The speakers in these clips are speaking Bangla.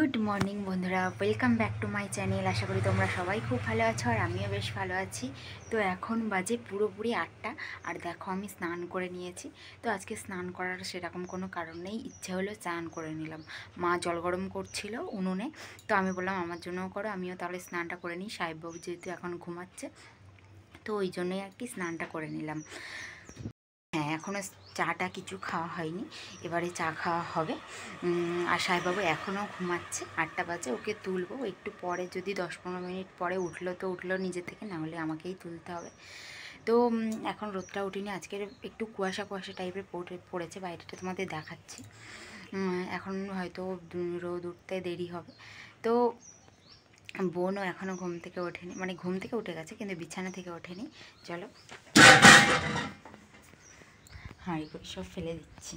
গুড মর্নিং বন্ধুরা, welcome back to my channel. আশা করি তোমরা সবাই খুব ভালো আছো আর আমিও বেশ ভালো আছি। তো এখন বাজে পুরোপুরি 8টা। আর দেখো আমি স্নান করে নিয়েছি। তো আজকে স্নান করার সেরকম কোনো কারণ নেই, ইচ্ছে হলো স্নান করে নিলাম। মা জল গরম করছিল উনুনে, তো আমি বললাম আমার জন্যও করো, আমিও তাহলে স্নানটা করে নিই। সাহেববাবু যেহেতু এখন ঘুমাচ্ছে, তো ওই জন্যই আর কি স্নানটা করে নিলাম। হ্যাঁ, এখনও চাটা কিছু খাওয়া হয়নি, এবারে চা খাওয়া হবে। আর সাহেববাবু এখনও ঘুমাচ্ছে, 8টা বাজে, ওকে তুলবো একটু পরে। যদি 10-15 মিনিট পরে উঠলো তো উঠলো নিজে থেকে, না হলে আমাকেই তুলতে হবে। তো এখন রোদটা উঠিনি, আজকের একটু কুয়াশা কুয়াশা টাইপের পড়েছে, বাইরেটা তোমাদের দেখাচ্ছি। এখন হয়তো রোদ উঠতে দেরি হবে। তো বোনও এখনও ঘুম থেকে ওঠেনি, মানে ঘুম থেকে উঠে গেছে কিন্তু বিছানা থেকে ওঠেনি। চলো হাঁড়ি করে সব ফেলে দিচ্ছি।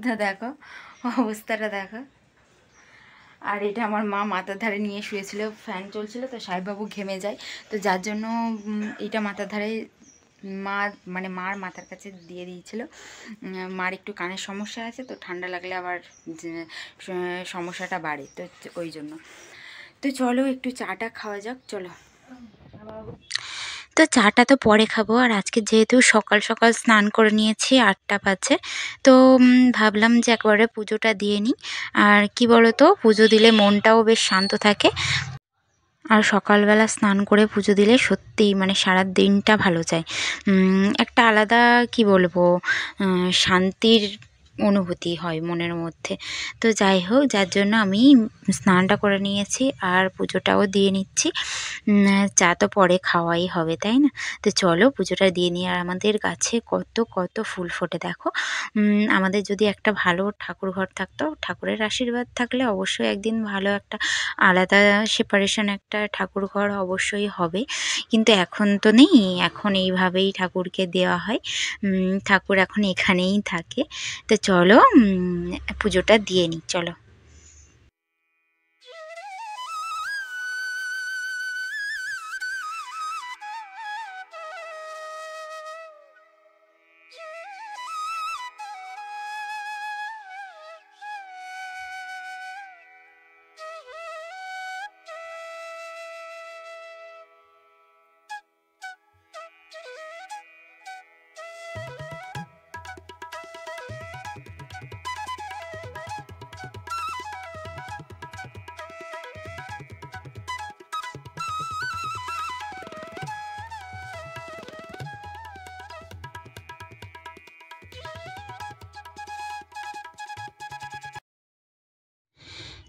তো দেখো অবস্থাটা দেখো। আর এটা আমার মা মাথার ধারে নিয়ে শুয়েছিল, ফ্যান চলছিল তো সাহেববাবু ঘেমে যায়, তো যার জন্য এটা মাথার ধারে মা, মানে মার মাথার কাছে দিয়ে দিয়েছিল। মার একটু কানের সমস্যা আছে, তো ঠান্ডা লাগলে আবার সমস্যাটা বাড়ে, তো ওই জন্য। তো চলো একটু চাটা খাওয়া যাক, চলো। তো চাটা তো পরে খাবো, আর আজকে যেহেতু সকাল সকাল স্নান করে নিয়েছি, 8টা বাজে, তো ভাবলাম যে একবারে পুজোটা দিয়ে নিই। আর কি বলো তো, পুজো দিলে মনটাও বেশ শান্ত থাকে। আর সকালবেলা স্নান করে পুজো দিলে সত্যিই মানে সারা দিনটা ভালো যায়। একটা আলাদা কি বলবো, শান্তির অনুভূতি হয় মনের মধ্যে। তো যাই হোক, যার জন্য আমি স্নানটা করে নিয়েছি আর পুজোটাও দিয়ে নিচ্ছি। চা তো পরে খাওয়াই হবে, তাই না? তো চলো পুজোটা দিয়ে নিই। আর আমাদের গাছে কত কত ফুল ফোটে দেখো। আমাদের যদি একটা ভালো ঠাকুর ঘর থাকতো, ঠাকুরের আশীর্বাদ থাকলে অবশ্যই একদিন ভালো একটা আলাদা সেপারেশন একটা ঠাকুর ঘর অবশ্যই হবে, কিন্তু এখন তো নেই। এখন এইভাবেই ঠাকুরকে দেওয়া হয়, ঠাকুর এখন এখানেই থাকে। তো চলো পুজোটা দিয়ে নিই, চলো।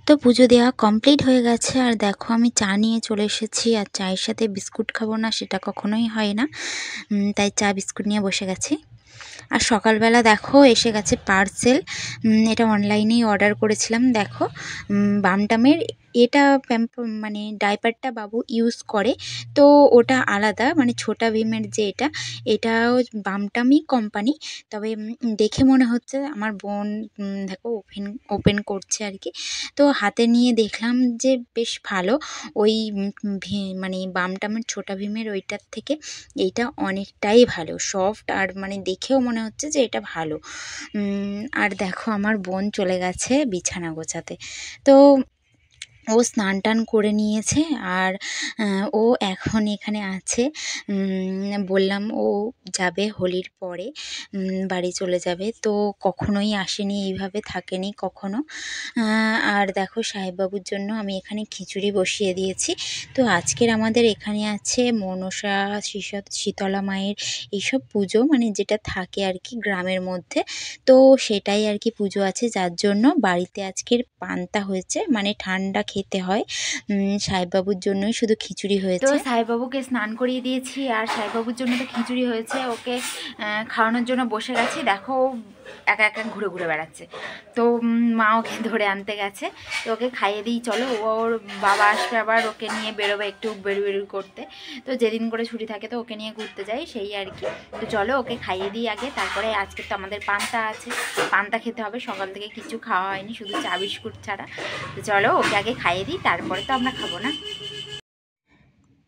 তো পুজো দেওয়া কমপ্লিট হয়ে গেছে, আর দেখো আমি চা নিয়ে চলে এসেছি। আর চায়ের সাথে বিস্কুট খাবো না সেটা কখনোই হয় না, তাই চা বিস্কুট নিয়ে বসে গেছি। আর সকালবেলা দেখো এসে গেছে পার্সেল, এটা অনলাইনেই অর্ডার করেছিলাম। দেখো বামটামের এটা মানে ডাইপারটা বাবু ইউজ করে, তো ওটা আলাদা, মানে ছোটা ভীমের যে এটাও বামটামই কোম্পানি। তবে দেখে মনে হচ্ছে আমার বোন দেখো ওপেন করছে আর কি। তো হাতে নিয়ে দেখলাম যে বেশ ভালো। ওই মানে বামটামের ছোটা ভীমের ওইটার থেকে এইটা অনেকটাই ভালো, সফট, আর মানে দেখেও মনে হচ্ছে যে এটা ভালো। আর দেখো আমার বোন চলে গেছে বিছানা গোছাতে। তো ও স্নান টান করে নিয়েছে, আর ও এখন এখানে আছে। বললাম ও যাবে হোলির পরে, বাড়ি চলে যাবে, তো কখনোই আসেনি, এইভাবে থাকেনি কখনো। আর দেখো সাহেববাবুর জন্য আমি এখানে খিচুড়ি বসিয়ে দিয়েছি। তো আজকের আমাদের এখানে আছে মনসা, শীতলা মায়ের এইসব পুজো, মানে যেটা থাকে আর কি গ্রামের মধ্যে। তো সেটাই আর কি পুজো আছে, যার জন্য বাড়িতে আজকের পান্তা হয়েছে, মানে ঠান্ডা খেতে হয়। সাহেববাবুর জন্যই শুধু খিচুড়ি হয়েছে। তো সাহেববাবুকে স্নান করিয়ে দিয়েছি, আর সাহেববাবুর জন্য তো খিচুড়ি হয়েছে, ওকে খাওয়ানোর জন্য বসে গেছি। দেখো একা একা ঘুরে ঘুরে বেড়াচ্ছে, তো মা ওকে ধরে আনতে গেছে। তো ওকে খাইয়ে দিই, চলো। ওর বাবা আসবে আবার, ওকে নিয়ে বেরোবে একটু বেরু করতে। তো যেদিন করে ছুটি থাকে তো ওকে নিয়ে ঘুরতে যাই, সেই আর কি। তো চলো ওকে খাইয়ে দিই আগে, তারপরে আজকে তো আমাদের পান্তা আছে, পান্তা খেতে হবে। সকাল থেকে কিছু খাওয়া হয়নি, শুধু চা বিস্কুট ছাড়া। তো চলো ওকে আগে খাইয়ে দিই, তারপরে তো আমরা খাবো না।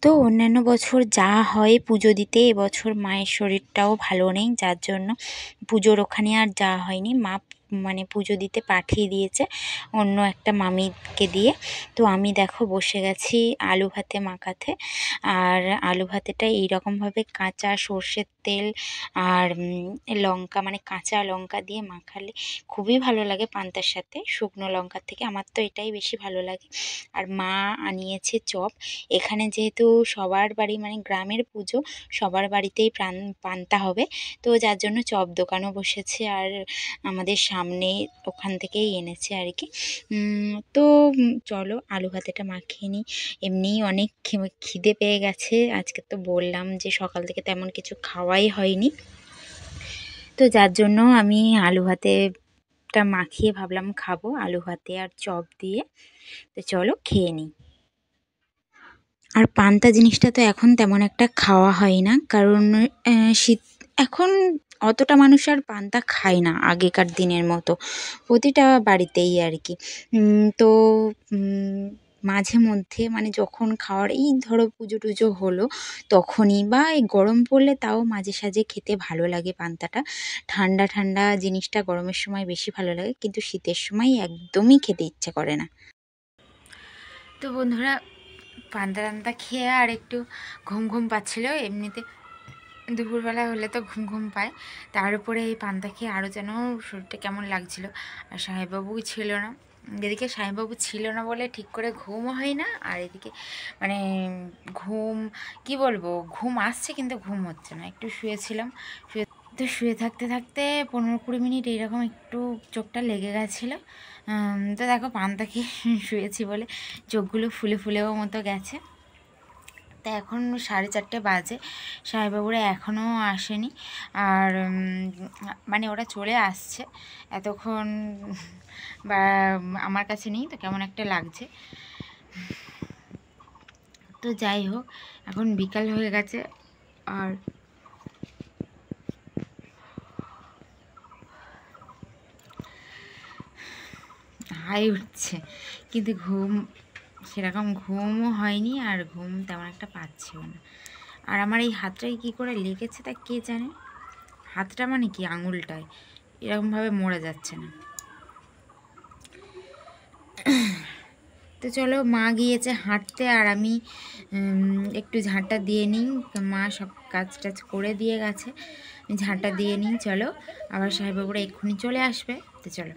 তো অন্যান্য বছর যা হয় পুজো দিতে, এবছর মায়ের শরীরটাও ভালো নেই, যার জন্য পুজোর ওখানে আর যাওয়া হয়নি। মা মানে পুজো দিতে পাঠিয়ে দিয়েছে অন্য একটা মামিকে দিয়ে। তো আমি দেখো বসে গেছি আলু ভাতে মাখাতে। আর আলু ভাতেটা এইরকমভাবে কাঁচা সর্ষের তেল আর লঙ্কা মানে কাঁচা লঙ্কা দিয়ে মাখালে খুবই ভালো লাগে পান্তার সাথে, শুকনো লঙ্কার থেকে আমার তো এটাই বেশি ভালো লাগে। আর মা আনিয়েছে চপ। এখানে যেহেতু সবার বাড়ি মানে গ্রামের পুজো, সবার বাড়িতেই পান্তা হবে, তো যার জন্য চপ দোকানও বসেছে আর আমাদের সামনে ওখান থেকেই এনেছে আর কি। তো চলো আলু ভাতেটা মাখিয়ে নিই। এমনিই অনেক খিদে পেয়ে গেছে, আজকে তো বললাম যে সকাল থেকে তেমন কিছু খাওয়াই হয়নি, তো যার জন্য আমি আলু ভাতেটা মাখিয়ে ভাবলাম খাবো আলু ভাতে আর চপ দিয়ে। তো চলো খেয়ে নিই। আর পান্তা জিনিসটা তো এখন তেমন একটা খাওয়া হয় না, কারণ শীত এখন অতটা মানুষ আর পান্তা খায় না আগেকার দিনের মতো, প্রতিটা বাড়িতেই আর কি। তো মাঝে মধ্যে মানে যখন খাওয়ার এই ধরো পুজো টুজো হলো তখনই, বা এই গরম পড়লে তাও মাঝে সাঝে খেতে ভালো লাগে পান্তাটা। ঠান্ডা ঠান্ডা জিনিসটা গরমের সময় বেশি ভালো লাগে, কিন্তু শীতের সময় একদমই খেতে ইচ্ছে করে না। তো বন্ধুরা, পান্তা টান্তা খেয়ে আর একটু ঘুম ঘুম পাচ্ছিল, এমনিতে দুপুরবেলা হলে তো ঘুম ঘুম পায়, তার উপরে এই পান্তা খেয়ে আরও যেন শরীরটা কেমন লাগছিল। আর সাহেববাবু ছিল না, এদিকে সাহেববাবু ছিল না বলে ঠিক করে ঘুমও হয় না, আর এদিকে মানে ঘুম কি বলবো, ঘুম আসছে কিন্তু ঘুম হচ্ছে না। একটু শুয়েছিলাম, তো শুয়ে থাকতে থাকতে 15-20 মিনিট এইরকম একটু চোখটা লেগে গেছিলো। তো দেখো পান্তা খেয়ে শুয়েছি বলে চোখগুলো ফুলে ফুলেও মতো গেছে। তা এখন 4:30 বাজে, সাহেববাবুরা এখনও আসেনি। আর মানে ওরা চলে আসছে এতক্ষণ, বা আমার কাছে নেই, তো কেমন একটা লাগছে। তো যাই হোক, এখন বিকাল হয়ে গেছে আর হাই উঠছে, কিন্তু সেরকম ঘুমও হয়নি আর ঘুম তেমন একটা পাচ্ছিও না। আর আমার এই হাতটায় কী করে লেগেছে তা কে জানে, হাতটা মানে কি আঙুলটায় এরকমভাবে মরে যাচ্ছে না। তো চলো, মা গিয়েছে হাঁটতে আর আমি একটু ঝাঁটা দিয়ে নিই, মা সব কাজ টাজ করে দিয়ে গেছে, ঝাঁটা দিয়ে নিই। চলো, আবার সাহেববাবুরা এক্ষুনি চলে আসবে, তো চলো।